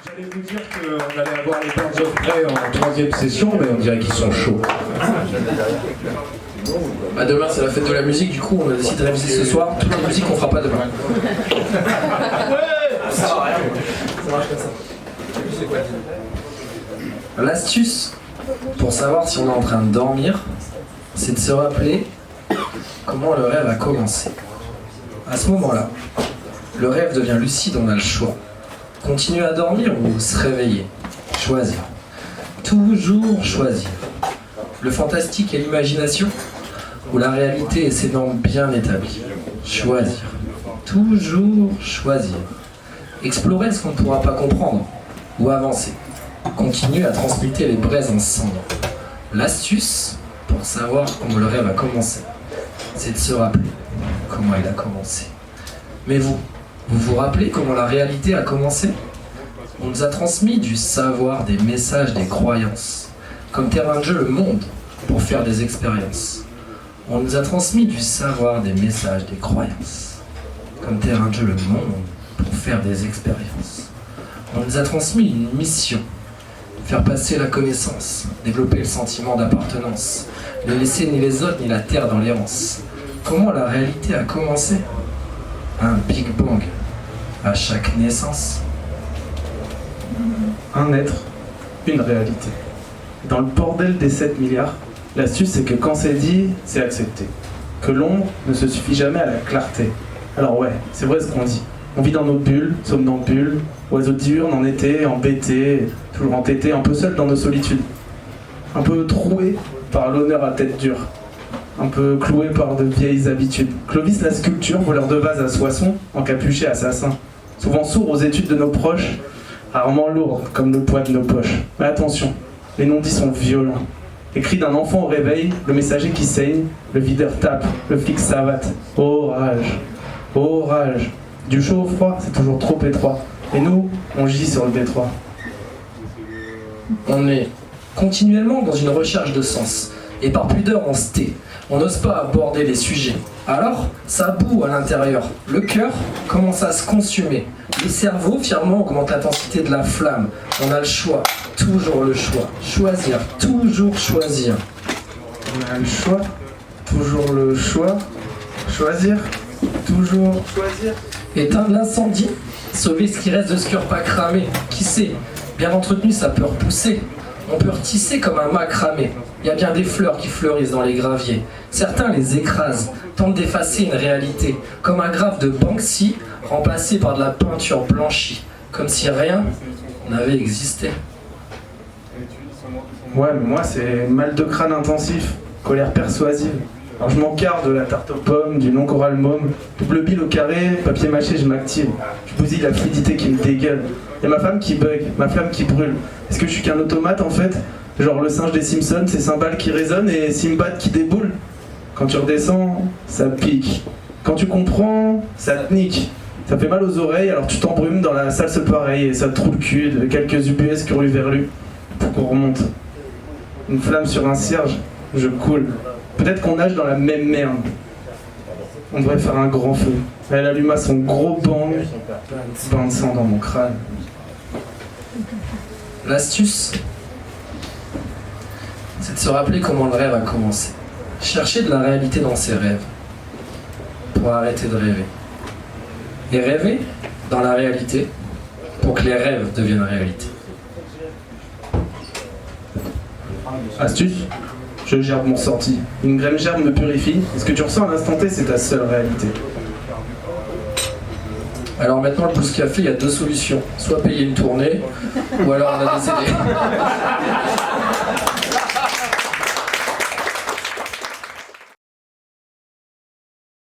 J'allais vous dire qu'on allait avoir les Birds of Prey en troisième session, mais on dirait qu'ils sont chauds. Bah demain c'est la fête de la musique, du coup on a décidé de réviser ce soir. Toute la musique on fera pas demain. Ça va rien. Ça marche comme ça. L'astuce pour savoir si on est en train de dormir, c'est de se rappeler comment le rêve a commencé. À ce moment-là, le rêve devient lucide, on a le choix. Continuer à dormir ou se réveiller. Choisir. Toujours choisir. Le fantastique et l'imagination ou la réalité et ses normes bien établies. Choisir. Toujours choisir. Explorer ce qu'on ne pourra pas comprendre ou avancer. Continuer à transmuter les braises en cendres. L'astuce pour savoir comment le rêve a commencé, c'est de se rappeler comment il a commencé. Mais vous vous rappelez comment la réalité a commencé? On nous a transmis du savoir, des messages, des croyances. Comme terrain de jeu, le monde, pour faire des expériences. On nous a transmis du savoir, des messages, des croyances. Comme terrain de jeu, le monde, pour faire des expériences. On nous a transmis une mission. Faire passer la connaissance, développer le sentiment d'appartenance. Ne laisser ni les autres ni la terre dans l'errance. Comment la réalité a commencé? Un Big Bang à chaque naissance. Un être, une réalité. Dans le bordel des 7 milliards, l'astuce c'est que quand c'est dit, c'est accepté. Que l'ombre ne se suffit jamais à la clarté. Alors ouais, c'est vrai ce qu'on dit. On vit dans nos bulles, somnambules, oiseaux diurnes en été, embêtés, toujours entêtés, un peu seuls dans nos solitudes. Un peu troués par l'honneur à tête dure. Un peu cloués par de vieilles habitudes. Clovis la sculpture, voleur de vase à Soissons, encapuché assassin. Souvent sourd aux études de nos proches, rarement lourd comme le poids de nos poches. Mais attention, les non-dits sont violents. Les cris d'un enfant au réveil, le messager qui saigne, le videur tape, le flic savate. Orage, orage. Du chaud au froid, c'est toujours trop étroit. Et nous, on gît sur le détroit. On est continuellement dans une recherche de sens. Et par pudeur, on se tait. On n'ose pas aborder les sujets. Alors, ça bout à l'intérieur. Le cœur commence à se consumer. Le cerveau, fièrement, augmente l'intensité de la flamme. On a le choix. Toujours le choix. Choisir. Toujours choisir. On a le choix, toujours le choix. Choisir, toujours choisir. Éteindre l'incendie. Sauver ce qui reste de ce cœur pas cramé. Qui sait? Bien entretenu, ça peut repousser. On peut retisser comme un macramé. Il y a bien des fleurs qui fleurissent dans les graviers. Certains les écrasent, tentent d'effacer une réalité, comme un graphe de Banksy remplacé par de la peinture blanchie, comme si rien n'avait existé. Ouais, mais moi c'est mal de crâne intensif, colère persuasive. Alors je m'encarre de la tarte aux pommes, du non choral môme, double bille au carré, papier mâché, je m'active. Je bousille la fluidité qui me dégueule. Y'a ma femme qui bug, ma flamme qui brûle. Est-ce que je suis qu'un automate en fait? Genre le singe des Simpsons, c'est cymbales qui résonnent et Simbad qui déboule. Quand tu redescends, ça pique. Quand tu comprends, ça te nique. Ça fait mal aux oreilles, alors tu t'embrumes dans la salse pareil et ça te trouve le cul de quelques UBS qui ont verlu pour qu'on remonte. Une flamme sur un cierge, je coule. Peut-être qu'on nage dans la même merde. On devrait faire un grand feu. Elle alluma son gros bang, bain de sang dans mon crâne. L'astuce, c'est de se rappeler comment le rêve a commencé. Chercher de la réalité dans ses rêves pour arrêter de rêver. Et rêver dans la réalité pour que les rêves deviennent réalité. Astuce, je gerbe mon sorti. Une graine gerbe me purifie. Et ce que tu ressens à l'instant T, c'est ta seule réalité. Alors maintenant, le Pouce Café, il y a deux solutions. Soit payer une tournée, ou alors on a décédé.